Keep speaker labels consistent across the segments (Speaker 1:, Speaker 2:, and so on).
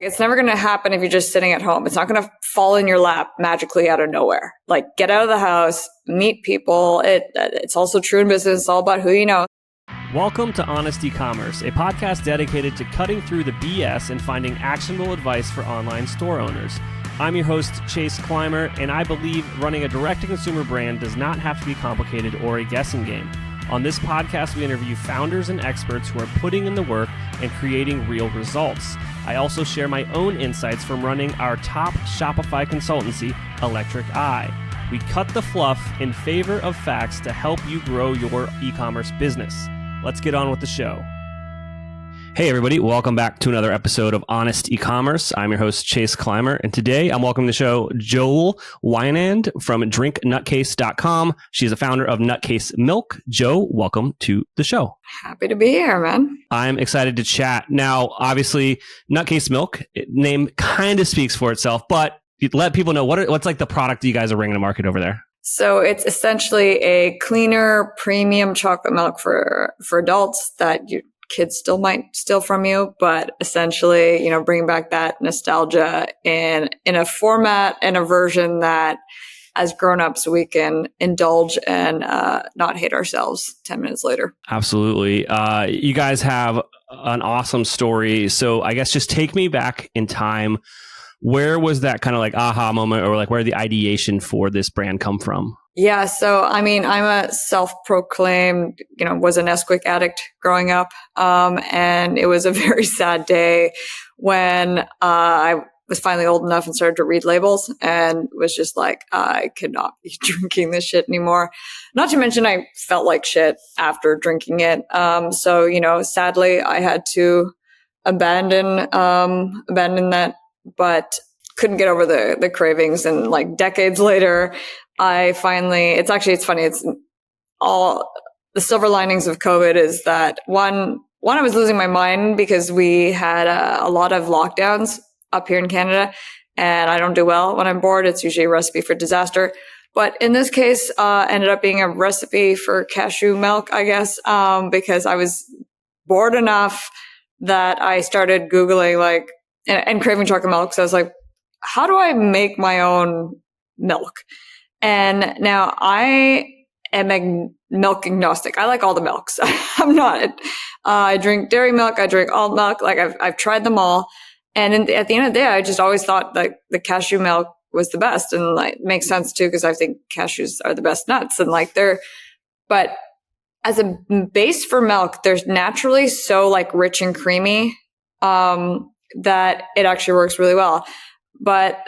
Speaker 1: It's never going to happen if you're just sitting at home. It's not going to fall in your lap magically out of nowhere. Like, get out of the house, meet people. It's also true in business. It's all about who you know.
Speaker 2: Welcome to Honest Ecommerce, a podcast dedicated to cutting through the BS and finding actionable advice for online store owners. I'm your host, Chase Clymer, and I believe running a direct-to-consumer brand does not have to be complicated or a guessing game. On this podcast, we interview founders and experts who are putting in the work and creating real results. I also share my own insights from running our top Shopify consultancy, Electric Eye. We cut the fluff in favor of facts to help you grow your e-commerce business. Let's get on with the show. Hey everybody, welcome back to another episode of Honest Ecommerce. I'm your host, Chase Clymer, and today I'm welcoming to the show Joelle Weinand from drinknutcase.com. She's a founder of Nutcase Milk. Jo, welcome to the show.
Speaker 1: Happy to be here, man.
Speaker 2: I'm excited to chat. Now, obviously, Nutcase Milk, name kind of speaks for itself, but let people know what's like the product that you guys are bringing to market over there.
Speaker 1: So it's essentially a cleaner, premium chocolate milk for adults that kids still might steal from you, but essentially, bringing back that nostalgia in a format and a version that as grown-ups we can indulge and not hate ourselves 10 minutes later.
Speaker 2: Absolutely. You guys have an awesome story. So I guess just take me back in time. Where was that kind of like aha moment, or like where did the ideation for this brand come from?
Speaker 1: Yeah. So, I'm a self-proclaimed, was a Nesquik addict growing up. And it was a very sad day when I was finally old enough and started to read labels and was just like, I could not be drinking this shit anymore. Not to mention I felt like shit after drinking it. So, sadly I had to abandon that, but couldn't get over the cravings. And like decades later, it's funny. It's all the silver linings of COVID is that one, I was losing my mind because we had a lot of lockdowns up here in Canada, and I don't do well when I'm bored. It's usually a recipe for disaster. But in this case, ended up being a recipe for cashew milk, I guess, because I was bored enough that I started Googling and craving chocolate milk. So I was like, how do I make my own milk? And now I am a milk agnostic. I like all the milks. I'm not. I drink dairy milk. I drink almond milk. Like I've tried them all. And at the end of the day, I just always thought that the cashew milk was the best. And it makes sense too, because I think cashews are the best nuts. And but as a base for milk, they're naturally so rich and creamy, that it actually works really well. But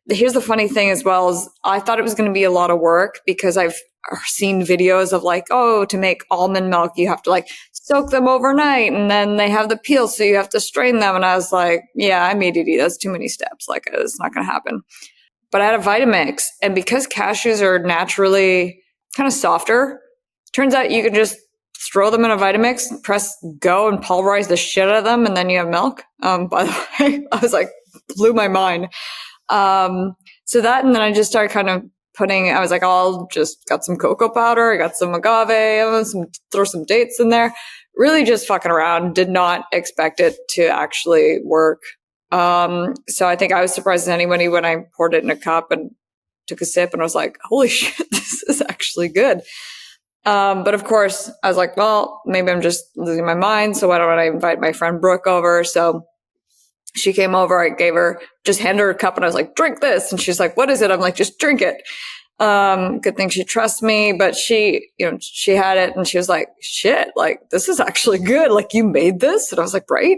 Speaker 1: here's the funny thing as well is I thought it was going to be a lot of work because I've seen videos of to make almond milk, you have to soak them overnight and then they have the peel. So you have to strain them. And I was like, yeah, I'm ADD. That's too many steps. It's not going to happen. But I had a Vitamix, and because cashews are naturally kind of softer, turns out you could just throw them in a Vitamix, press go and pulverize the shit out of them. And then you have milk. By the way, I was like, blew my mind. So that, and then I just started kind of I was like, I'll just got some cocoa powder. I got some agave, throw some dates in there. Really just fucking around. Did not expect it to actually work. So I think I was surprised as anybody when I poured it in a cup and took a sip and I was like, holy shit, this is actually good. But of course I was like, well, maybe I'm just losing my mind. So why don't I invite my friend Brooke over? So she came over, I handed her a cup and I was like, drink this. And she's like, what is it? I'm like, just drink it. Good thing she trusts me, but she had it and she was like, shit, this is actually good. You made this? And I was like, right.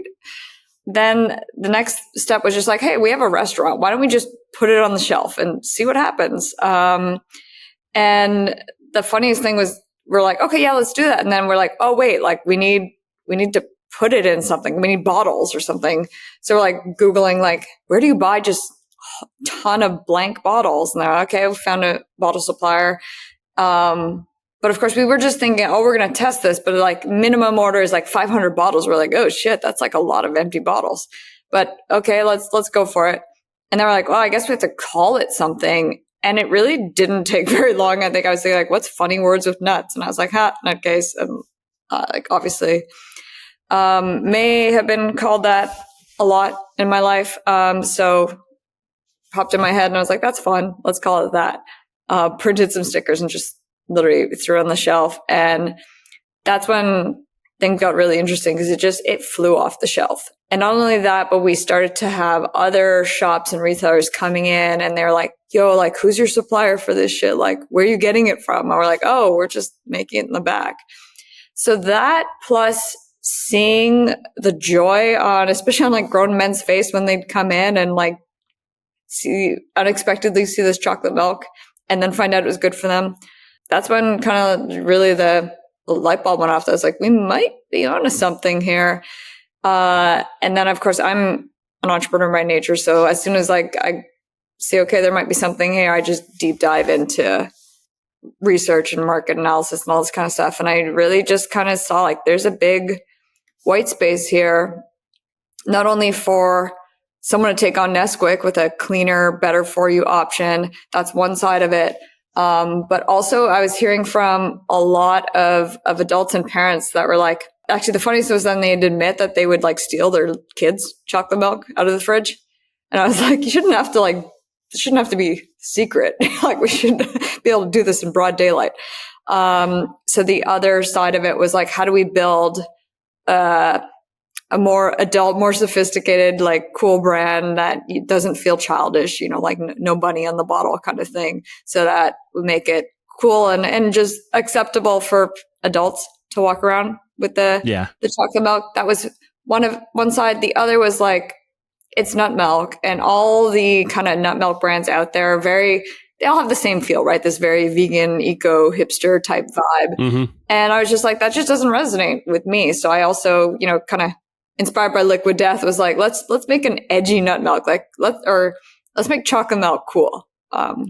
Speaker 1: Then the next step was just like, hey, we have a restaurant. Why don't we just put it on the shelf and see what happens? And the funniest thing was we're like, okay, yeah, let's do that. And then we're like, oh, wait, we need to put it in something. We need bottles or something. So we're Googling, where do you buy just a ton of blank bottles? And they're like, okay, we found a bottle supplier. But of course we were just thinking, oh, we're going to test this, but minimum order is 500 bottles. We're like, oh shit, that's a lot of empty bottles, but okay, let's go for it. And they were like, well, I guess we have to call it something. And it really didn't take very long. I think I was thinking what's funny words with nuts? And I was like, nutcase. And obviously, may have been called that. a lot in my life. So popped in my head and I was like, that's fun. Let's call it that. Printed some stickers and just literally threw it on the shelf. And that's when things got really interesting because it flew off the shelf. And not only that, but we started to have other shops and retailers coming in and they're like, yo, like, who's your supplier for this shit? Like, where are you getting it from? And we're like, oh, we're just making it in the back. So that plus seeing the joy especially on like grown men's face when they'd come in and like unexpectedly see this chocolate milk and then find out it was good for them. That's when kind of really the light bulb went off. I was like, we might be onto something here. And then of course I'm an entrepreneur by nature. So as soon as like I see, okay, there might be something here, I just deep dive into research and market analysis and all this kind of stuff. And I really just kind of saw like, there's a big white space here, not only for someone to take on Nesquik with a cleaner, better for you option. That's one side of it. But also I was hearing from a lot of adults and parents that were like, actually the funniest was then they'd admit that they would like steal their kids' chocolate milk out of the fridge. And I was like, it shouldn't have to be secret. Like we should be able to do this in broad daylight. So the other side of it was like, how do we build a more adult, more sophisticated, like cool brand that doesn't feel childish, like no bunny on the bottle kind of thing, so that we make it cool and just acceptable for adults to walk around with the chocolate milk. That was one side. The other was like, it's nut milk, and all the kind of nut milk brands out there are they all have the same feel, right? This very vegan, eco, hipster type vibe. Mm-hmm. And I was just like, that just doesn't resonate with me. So I also, kind of inspired by Liquid Death was like, let's make an edgy nut milk. Like let's make chocolate milk cool.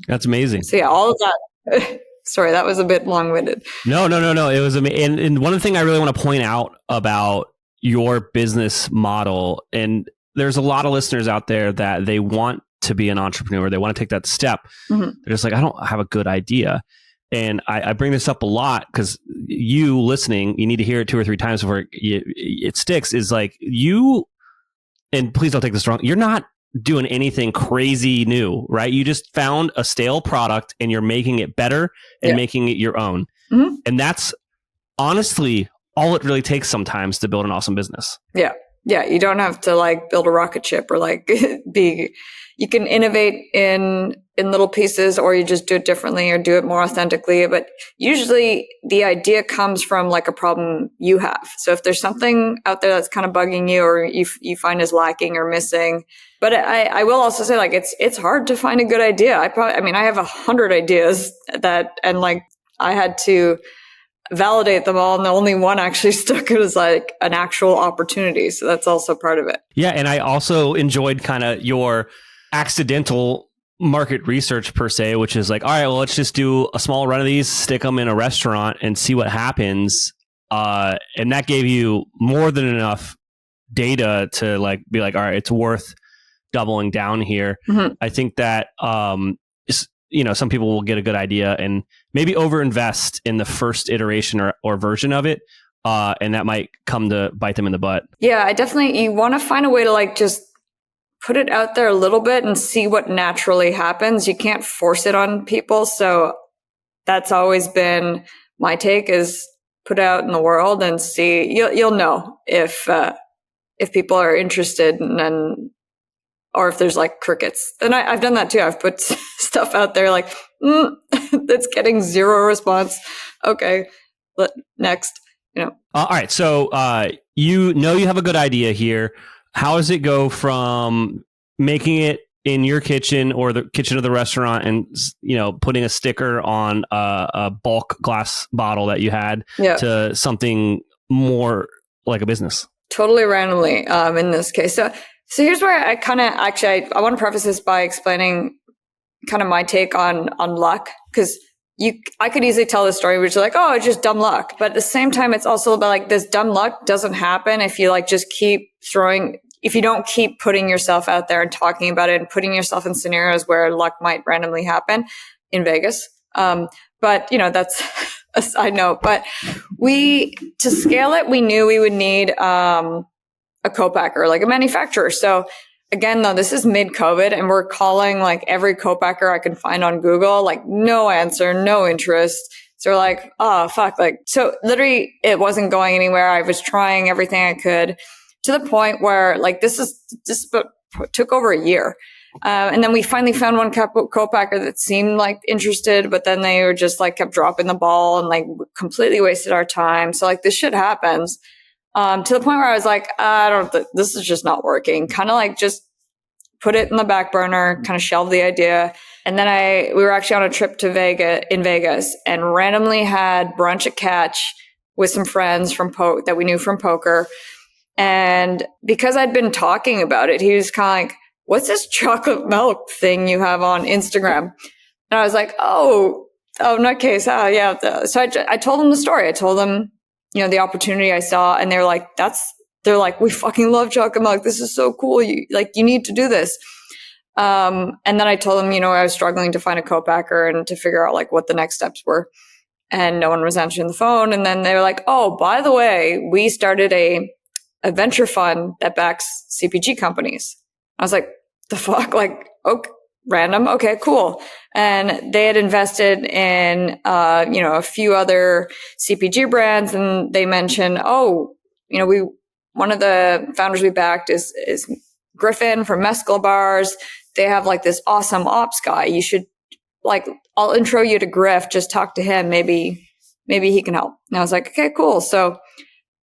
Speaker 2: That's amazing.
Speaker 1: So yeah, all of that. Sorry, that was a bit long-winded.
Speaker 2: No. It was amazing. And one thing I really want to point out about your business model, and there's a lot of listeners out there that they want to be an entrepreneur. They want to take that step. Mm-hmm. They're just like, I don't have a good idea. And I bring this up a lot because you listening, you need to hear it 2 or 3 times before it sticks, is like you, and please don't take this wrong, you're not doing anything crazy new, right? You just found a stale product and you're making it better and making it your own. Mm-hmm. And that's honestly all it really takes sometimes to build an awesome business. Yeah.
Speaker 1: Yeah. You don't have to like build a rocket ship or like you can innovate in little pieces, or you just do it differently or do it more authentically. But usually the idea comes from like a problem you have. So if there's something out there that's kind of bugging you or you find is lacking or missing, but I will also say like, it's hard to find a good idea. I have 100 ideas and like I had to validate them all, and the only one actually stuck. It was like an actual opportunity. So that's also part of it.
Speaker 2: Yeah. And I also enjoyed kind of your accidental market research per se, which is like, all right, well, let's just do a small run of these, stick them in a restaurant and see what happens. And that gave you more than enough data to like be like, all right, it's worth doubling down here. Mm-hmm. I think that, some people will get a good idea and maybe overinvest in the first iteration or version of it. And that might come to bite them in the butt.
Speaker 1: Yeah, you want to find a way to like just put it out there a little bit and see what naturally happens. You can't force it on people. So that's always been my take, is put it out in the world and see, you'll know if people are interested or if there's like crickets. And I've done that too. I've put stuff out there like, that's getting zero response. Okay, next,
Speaker 2: All right. So, you have a good idea here. How does it go from making it in your kitchen or the kitchen of the restaurant and, putting a sticker on a bulk glass bottle that you had to something more like a business?
Speaker 1: Totally randomly, in this case. So here's where I kind of I want to preface this by explaining kind of my take on luck, because I could easily tell the story, which is like, oh, it's just dumb luck. But at the same time, it's also about like this dumb luck doesn't happen if you like just keep if you don't keep putting yourself out there and talking about it and putting yourself in scenarios where luck might randomly happen in Vegas. But that's a side note. But to scale it, we knew we would need, a co-packer, like a manufacturer. So again, though, this is mid-COVID and we're calling like every co-packer I can find on Google, like no answer, no interest. So we're like, oh, fuck. Like, so literally it wasn't going anywhere. I was trying everything I could to the point where like this took over a year. And then we finally found one co-packer that seemed like interested, but then they were just like kept dropping the ball and like completely wasted our time. So like this shit happens. To the point where I was like, this is just not working. Kind of like just put it in the back burner, kind of shelved the idea. And then we were actually on a trip to Vegas and randomly had brunch at Catch with some friends that we knew from poker. And because I'd been talking about it, he was kind of like, what's this chocolate milk thing you have on Instagram? And I was like, oh, Nutcase. Yeah. So I told them the story. I told them, the opportunity I saw, and they're like, we fucking love chocolate milk. This is so cool. You need to do this. And then I told them, I was struggling to find a co-packer and to figure out like what the next steps were. And no one was answering the phone. And then they were like, oh, by the way, we started a venture fund that backs CPG companies. I was like, the fuck? Like, okay, random. Okay, cool. And they had invested in, a few other CPG brands, and they mentioned, one of the founders we backed is Griffin from Mezcla Bars. They have like this awesome ops guy. You should I'll intro you to Griff. Just talk to him. Maybe he can help. And I was like, okay, cool. So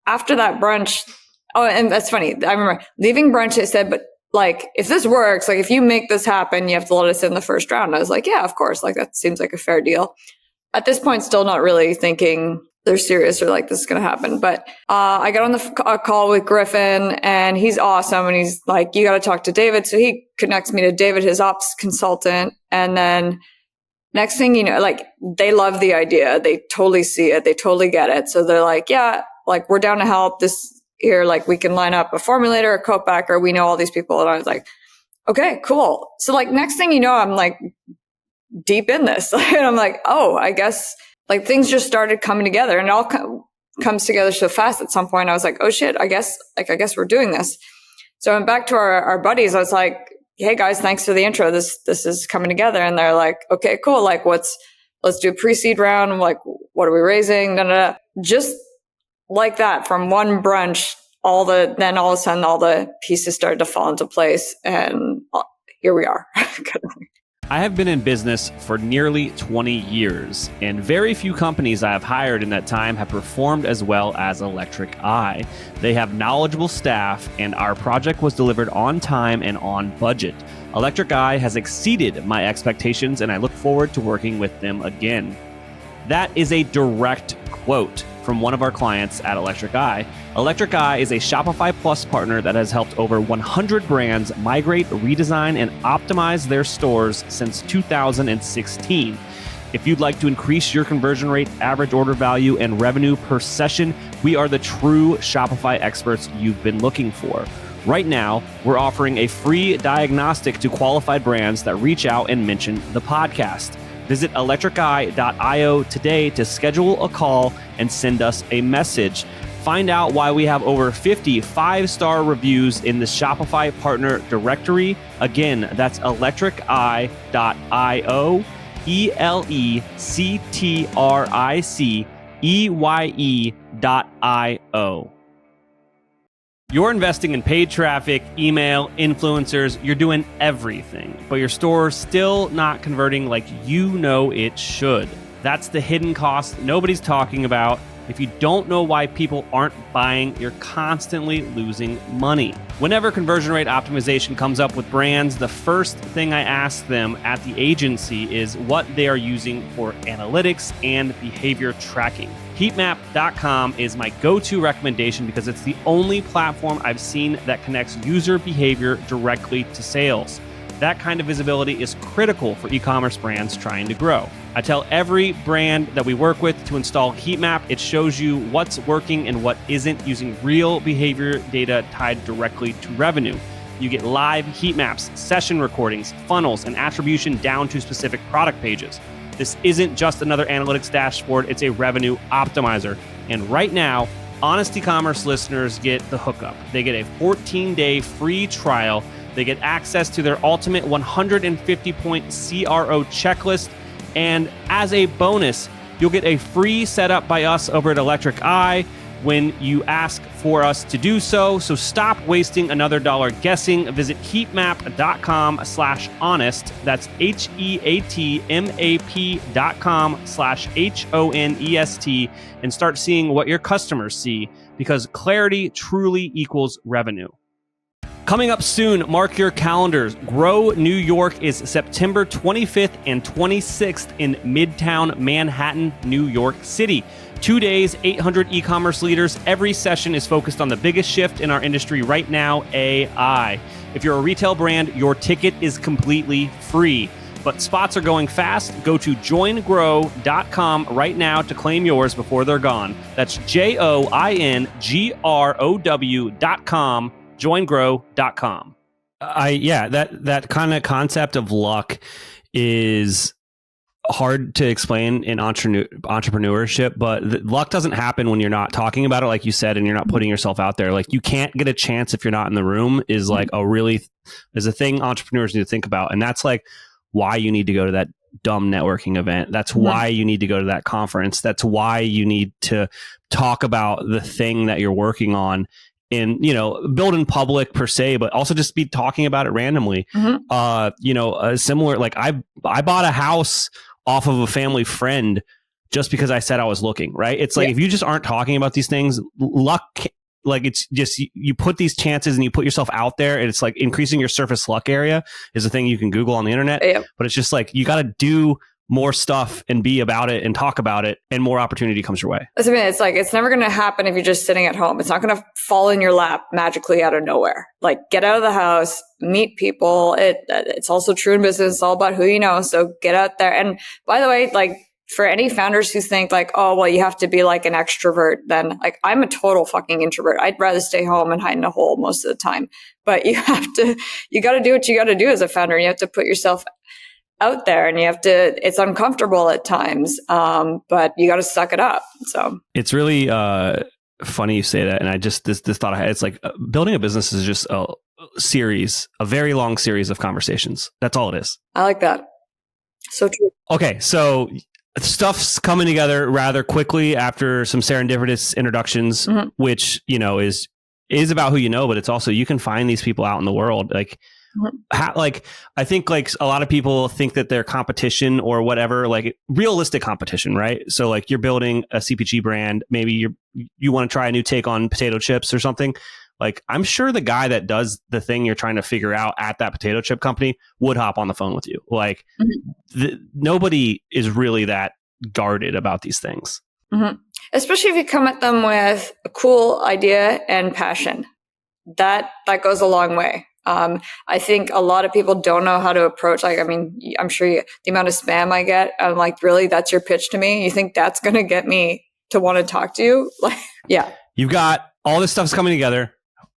Speaker 1: after that brunch, and that's funny. I remember leaving brunch. It said, but like, if this works, like if you make this happen, you have to let us in the first round. I was like, yeah, of course. Like that seems like a fair deal. At this point, still not really thinking they're serious or like this is going to happen. But I got on the call with Griffin and he's awesome. And he's like, you got to talk to David. So he connects me to David, his ops consultant. And then next thing you know, like they love the idea. They totally see it. They totally get it. So they're like, yeah, like we're down to help this here. Like we can line up a formulator, a co-packer. We know all these people. And I was like, okay, cool. So like next thing you know, I'm like deep in this. And I'm like, oh, I guess like things just started coming together and it all comes together so fast at some point. I was like, oh shit, I guess we're doing this. So I went back to our buddies. I was like, hey guys, thanks for the intro. This is coming together. And they're like, okay, cool. Like let's do a pre-seed round. I'm like, what are we raising? Just like that from one brunch, then all of a sudden all the pieces started to fall into place. And here we are.
Speaker 2: I have been in business for nearly 20 years, and very few companies I have hired in that time have performed as well as Electric Eye. They have knowledgeable staff, and our project was delivered on time and on budget. Electric Eye has exceeded my expectations, and I look forward to working with them again. That is a direct quote from one of our clients at Electric Eye. Electric Eye is a Shopify Plus partner that has helped over 100 brands migrate, redesign, and optimize their stores since 2016. If you'd like to increase your conversion rate, average order value, and revenue per session, we are the true Shopify experts you've been looking for. Right now, we're offering a free diagnostic to qualified brands that reach out and mention the podcast. Visit electriceye.io today to schedule a call and send us a message. Find out why we have over 50 5-star reviews in the Shopify partner directory. Again, that's electriceye.io, electriceye.io. You're investing in paid traffic, email, influencers, you're doing everything, but your store's still not converting like you know it should. That's the hidden cost nobody's talking about. If you don't know why people aren't buying, you're constantly losing money. Whenever conversion rate optimization comes up with brands, the first thing I ask them at the agency is what they are using for analytics and behavior tracking. Heatmap.com is my go-to recommendation because it's the only platform I've seen that connects user behavior directly to sales. That kind of visibility is critical for e-commerce brands trying to grow. I tell every brand that we work with to install Heatmap. It shows you what's working and what isn't using real behavior data tied directly to revenue. You get live heat maps, session recordings, funnels, and attribution down to specific product pages. This isn't just another analytics dashboard, it's a revenue optimizer. And right now, Honest E-commerce listeners get the hookup. They get a 14-day free trial. They get access to their ultimate 150-point CRO checklist. And as a bonus, you'll get a free setup by us over at Electric Eye when you ask for us to do so. So stop wasting another dollar guessing. Visit heatmap.com/honest. That's heatmap.com/honest and start seeing what your customers see, because clarity truly equals revenue. Coming up soon, mark your calendars. Grow New York is September 25th and 26th in Midtown Manhattan, New York City. 2 days, 800 e-commerce leaders. Every session is focused on the biggest shift in our industry right now, AI. If you're a retail brand, your ticket is completely free. But spots are going fast. Go to joingrow.com right now to claim yours before they're gone. That's joingrow.com. joingrow.com. That kind of concept of luck is hard to explain in entrepreneurship, but luck doesn't happen when you're not talking about it, like you said, and you're not putting yourself out there. Like, you can't get a chance if you're not in the room is like is a thing entrepreneurs need to think about. And that's like why you need to go to that dumb networking event. That's why you need to go to that conference. That's why you need to talk about the thing that you're working on. And, build in public per se, but also just be talking about it randomly. Similar, like I bought a house off of a family friend just because I said I was looking, right? It's like, if you just aren't talking about these things, luck, like it's just, you put these chances and you put yourself out there, and it's like increasing your surface luck area is a thing you can Google on the internet. But it's just like, you got to do more stuff and be about it and talk about it, and more opportunity comes your way.
Speaker 1: I mean, it's like, it's never going to happen if you're just sitting at home. It's not going to fall in your lap magically out of nowhere. Like, get out of the house, meet people. It's also true in business. It's all about who you know. So get out there. And by the way, like, for any founders who think like, oh, well, you have to be like an extrovert, then like, I'm a total fucking introvert. I'd rather stay home and hide in a hole most of the time. But you got to do what you got to do as a founder. You have to put yourself out there, and it's uncomfortable at times, but you got to suck it up. So it's
Speaker 2: really funny you say that. And I just, this thought I had, it's like building a business is just a very long series of conversations. That's all it is.
Speaker 1: I like that. So true.
Speaker 2: Okay. So stuff's coming together rather quickly after some serendipitous introductions, which, is about who you know, but it's also, you can find these people out in the world. Like, I think like a lot of people think that they're competition or whatever, like realistic competition, right? So like, you're building a CPG brand, maybe you want to try a new take on potato chips or something. Like, I'm sure the guy that does the thing you're trying to figure out at that potato chip company would hop on the phone with you. Like, nobody is really that guarded about these things.
Speaker 1: Especially if you come at them with a cool idea and passion. That goes a long way. I think a lot of people don't know how to approach, like, I mean, I'm sure the amount of spam I get, I'm like, really, that's your pitch to me? You think that's going to get me to want to talk to you? Like, yeah.
Speaker 2: You've got all this stuff's coming together.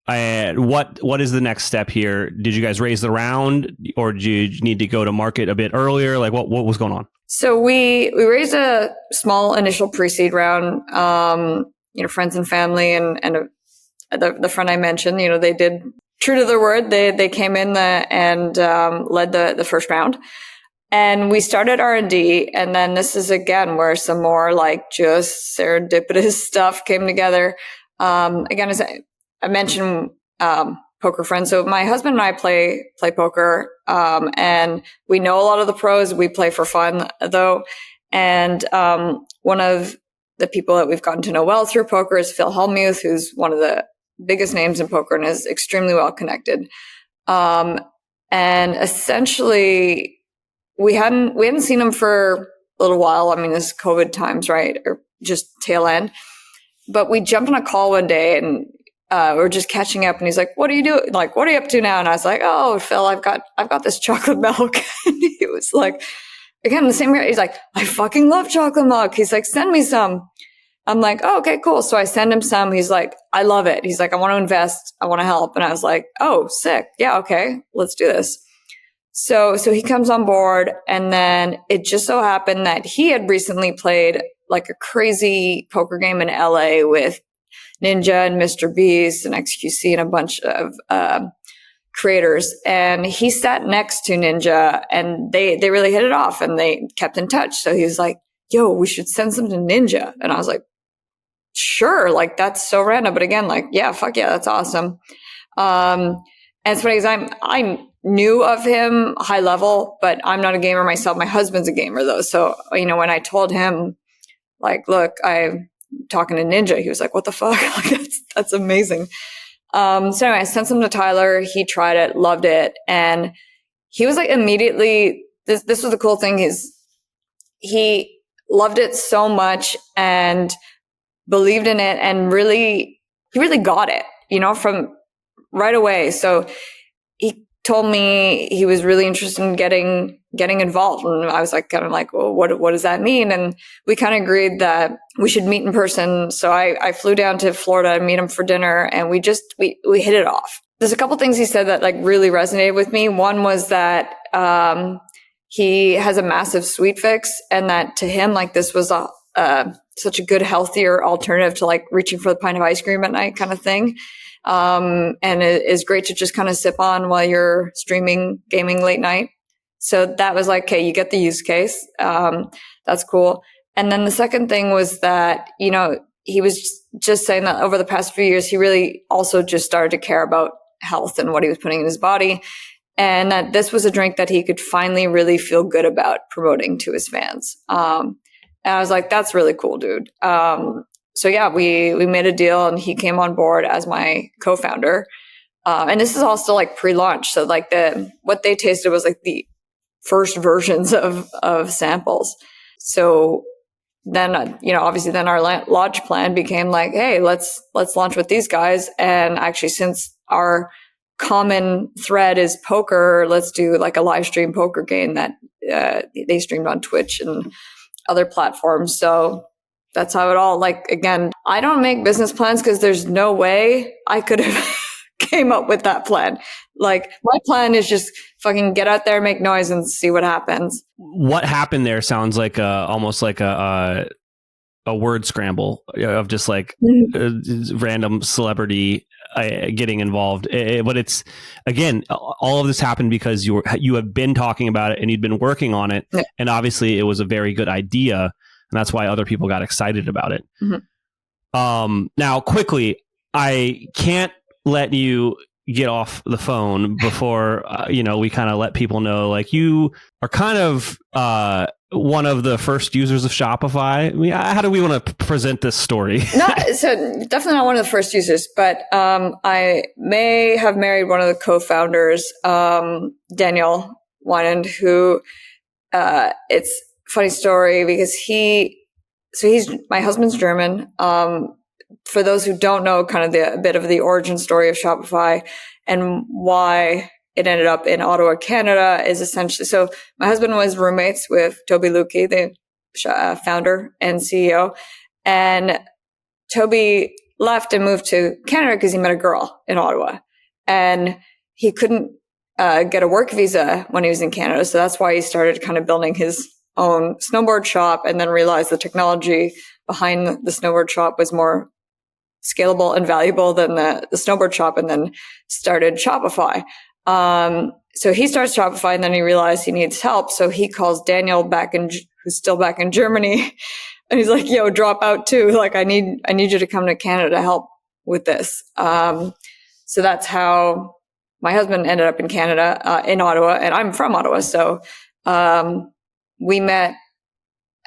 Speaker 2: What is the next step here? Did you guys raise the round, or do you need to go to market a bit earlier? Like, what was going on?
Speaker 1: So we raised a small initial pre-seed round, friends and family and the friend I mentioned, they did true to their word. They came in and led the first round, and we started R&D. And then this is again where some more like just serendipitous stuff came together. Again, as I mentioned, poker friends. So my husband and I play poker, and we know a lot of the pros. We play for fun though. And one of the people that we've gotten to know well through poker is Phil Hellmuth, who's one of the biggest names in poker and is extremely well connected. And essentially we hadn't seen him for a little while. I mean, this is COVID times, right? Or just tail end. But we jumped on a call one day and we're just catching up, and he's like, what are you doing? Like, what are you up to now? And I was like, oh, Phil, I've got this chocolate milk. And he was like, again, the same year, he's like, I fucking love chocolate milk. He's like, send me some. I'm like, oh, okay, cool. So I send him some. He's like, I love it. He's like, I want to invest. I want to help. And I was like, oh, sick. Yeah, okay, let's do this. So he comes on board, and then it just so happened that he had recently played like a crazy poker game in LA with Ninja and Mr. Beast and XQC and a bunch of creators. And he sat next to Ninja, and they really hit it off, and they kept in touch. So he was like, yo, we should send some to Ninja. And I was like, sure, like that's so random. But again, like, yeah, fuck yeah, that's awesome. And it's funny because I knew of him high level, but I'm not a gamer myself. My husband's a gamer though. So, when I told him, like, look, I'm talking to Ninja, he was like, what the fuck? Like, that's amazing. So anyway, I sent some to Tyler. He tried it, loved it. And he was like immediately, this was the cool thing, is he loved it so much and believed in it, and he really got it, from right away. So he told me he was really interested in getting involved. And I was like, kind of like, well, what does that mean? And we kind of agreed that we should meet in person. So I flew down to Florida and meet him for dinner, and we hit it off. There's a couple things he said that like really resonated with me. One was that, he has a massive sweet fix, and that to him, like, this was such a good, healthier alternative to like reaching for the pint of ice cream at night kind of thing. And it is great to just kind of sip on while you're streaming, gaming late night. So that was like, okay, you get the use case. That's cool. And then the second thing was that, he was just saying that over the past few years, he really also just started to care about health and what he was putting in his body. And that this was a drink that he could finally really feel good about promoting to his fans. And I was like, that's really cool, dude. So yeah, we made a deal, and he came on board as my co-founder. And this is all still like pre-launch. So like what they tasted was like the first versions of samples. So then, obviously then our launch plan became like, hey, let's launch with these guys. And actually, since our common thread is poker, let's do like a live stream poker game that they streamed on Twitch and other platforms. So that's how it all, like, again, I don't make business plans because there's no way I could have came up with that plan. Like, my plan is just fucking get out there, make noise, and see what happens.
Speaker 2: What happened there sounds like almost like a word scramble of just like random celebrity getting involved. But it's, again, all of this happened because you have been talking about it and you'd been working on it. Yeah. And obviously it was a very good idea. And that's why other people got excited about it. Mm-hmm. Now, quickly, I can't let you get off the phone before, we kind of let people know, like, you are kind of one of the first users of Shopify. I mean, how do we want to present this story?
Speaker 1: So definitely not one of the first users, but I may have married one of the co-founders, Joelle Weinand, who it's a funny story because he's my husband's German. For those who don't know, kind of a bit of the origin story of Shopify and why it ended up in Ottawa, Canada, is essentially, so my husband was roommates with Toby Lukey, the founder and CEO, and Toby left and moved to Canada because he met a girl in Ottawa, and he couldn't get a work visa when he was in Canada, so that's why he started kind of building his own snowboard shop, and then realized the technology behind the snowboard shop was more scalable and valuable than the snowboard shop, and then started Shopify. So he starts Shopify, and then he realized he needs help. So he calls Daniel who's still back in Germany, and he's like, yo, drop out too. Like, I need you to come to Canada to help with this. So that's how my husband ended up in Canada, in Ottawa, and I'm from Ottawa. So, we met,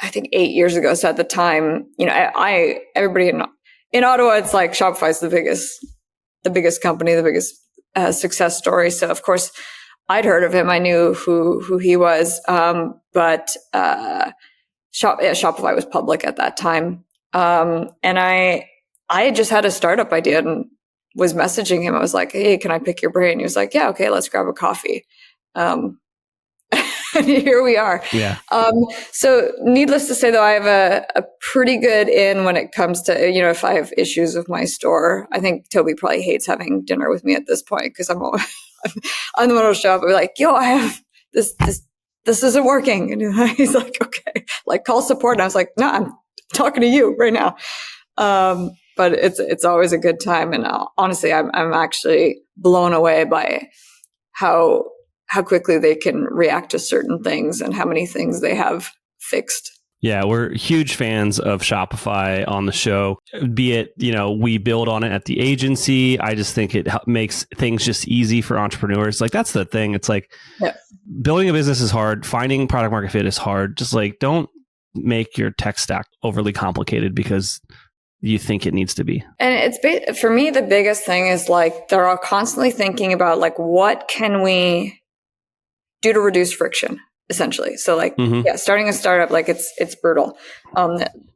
Speaker 1: I think 8 years ago. So at the time, everybody in Ottawa, it's like Shopify is the biggest company, the biggest success story. So of course I'd heard of him. I knew who he was. But Shopify was public at that time. And I had just had a startup idea and was messaging him. I was like, hey, can I pick your brain? He was like, yeah, okay, let's grab a coffee. And here we are.
Speaker 2: Yeah.
Speaker 1: So needless to say, though, I have a pretty good in when it comes to, if I have issues with my store. I think Toby probably hates having dinner with me at this point because I'm the one who'll show up and be like, yo, I have this isn't working. And he's like, okay, like, call support. And I was like, no, I'm talking to you right now. But but it's always a good time. And honestly, I'm actually blown away by how quickly they can react to certain things and how many things they have fixed.
Speaker 2: Yeah, we're huge fans of Shopify on the show, be it, we build on it at the agency. I just think it makes things just easy for entrepreneurs. Like, that's the thing. It's like, building a business is hard. Finding product market fit is hard. Just like, don't make your tech stack overly complicated because you think it needs to be.
Speaker 1: And for me, the biggest thing is like, they're all constantly thinking about like, what can we do to reduce friction? Essentially. So like, starting a startup, like it's brutal.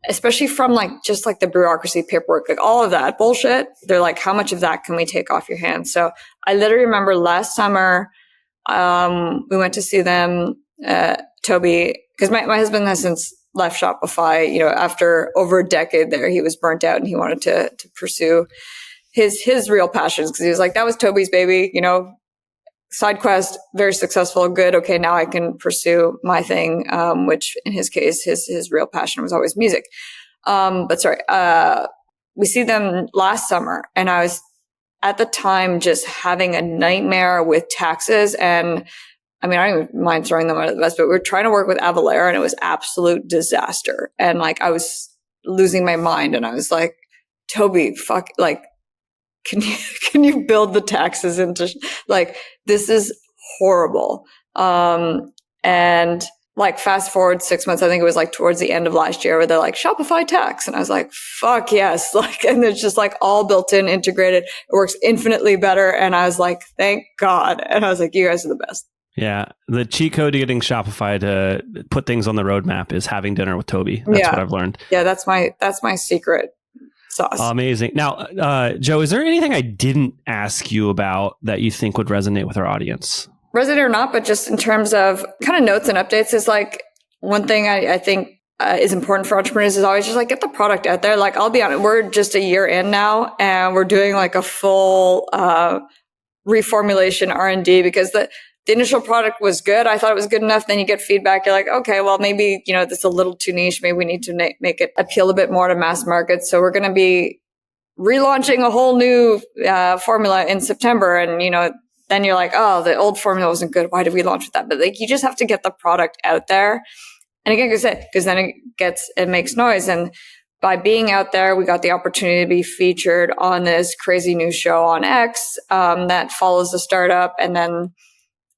Speaker 1: Especially from like, just like the bureaucracy, paperwork, like all of that bullshit. They're like, how much of that can we take off your hands? So I literally remember last summer, we went to see them, Toby, because my husband has since left Shopify, after over a decade there, he was burnt out and he wanted to pursue his real passions. Cause he was like, that was Toby's baby, side quest, very successful, good. Okay, now I can pursue my thing, which in his case, his real passion was always music. We see them last summer, and I was at the time just having a nightmare with taxes. And I mean, I don't even mind throwing them under the bus, but we were trying to work with Avalara, and it was absolute disaster. And like, I was losing my mind, and I was like, Toby, fuck, like, can you build the taxes into like, this is horrible. And like, fast forward 6 months, I think it was like towards the end of last year, where they're like, Shopify tax. And I was like, fuck yes. Like, and it's just like all built in, integrated. It works infinitely better. And I was like, thank God. And I was like, you guys are the best.
Speaker 2: Yeah. The cheat code to getting Shopify to put things on the roadmap is having dinner with Toby. That's what I've learned.
Speaker 1: Yeah. That's my secret sauce.
Speaker 2: Amazing. Now, Joe, is there anything I didn't ask you about that you think would resonate with our audience?
Speaker 1: Resonate or not, but just in terms of kind of notes and updates, is like one thing I think is important for entrepreneurs is always just like, get the product out there. Like, I'll be honest, we're just a year in now, and we're doing like a full reformulation R&D, because the initial product was good. I thought it was good enough. Then you get feedback. You're like, okay, well, maybe, this is a little too niche. Maybe we need to make it appeal a bit more to mass market. So we're going to be relaunching a whole new formula in September. And, then you're like, oh, the old formula wasn't good. Why did we launch with that? But like, you just have to get the product out there. And again, because then it makes noise. And by being out there, we got the opportunity to be featured on this crazy new show on X that follows the startup. And then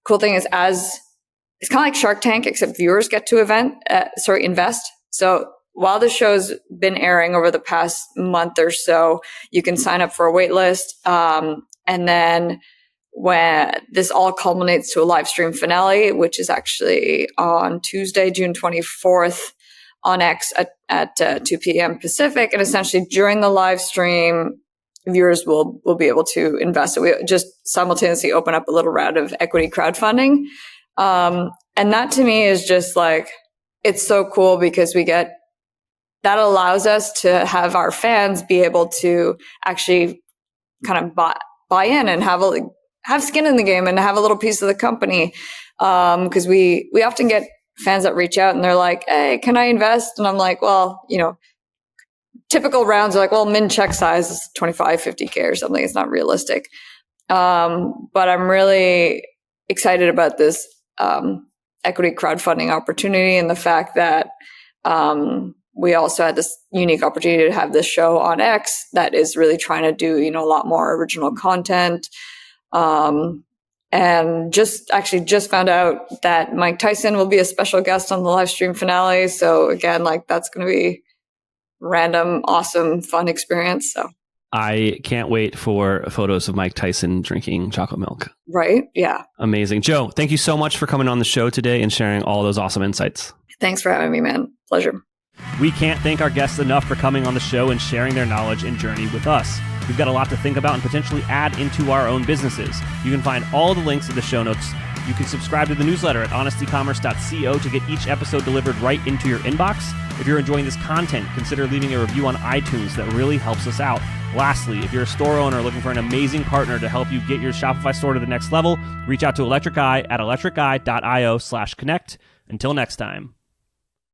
Speaker 1: cool thing is, it's kind of like Shark Tank, except viewers get to invest. So while the show's been airing over the past month or so, you can sign up for a wait list. And then when this all culminates to a live stream finale, which is actually on Tuesday, June 24th on X at 2 p.m. Pacific. And essentially during the live stream, viewers will be able to invest. So we just simultaneously open up a little round of equity crowdfunding. And that to me is just like, it's so cool, because that allows us to have our fans be able to actually kind of buy in and have skin in the game and have a little piece of the company. Because we often get fans that reach out and they're like, hey, can I invest? And I'm like, well, typical rounds are like, well, min check size is 25, 50K or something. It's not realistic. But I'm really excited about this equity crowdfunding opportunity, and the fact that we also had this unique opportunity to have this show on X that is really trying to do, a lot more original content. And just found out that Mike Tyson will be a special guest on the live stream finale. So again, like, that's going to be random, awesome, fun experience. So
Speaker 2: I can't wait for photos of Mike Tyson drinking ChocoMilk.
Speaker 1: Right? Yeah.
Speaker 2: Amazing. Joe, thank you so much for coming on the show today and sharing all those awesome insights.
Speaker 1: Thanks for having me, man. Pleasure.
Speaker 2: We can't thank our guests enough for coming on the show and sharing their knowledge and journey with us. We've got a lot to think about and potentially add into our own businesses. You can find all the links in the show notes. You can subscribe to the newsletter at honestecommerce.co to get each episode delivered right into your inbox. If you're enjoying this content, consider leaving a review on iTunes. That really helps us out. Lastly, if you're a store owner looking for an amazing partner to help you get your Shopify store to the next level, reach out to Electric Eye at electriceye.io/connect. Until next time.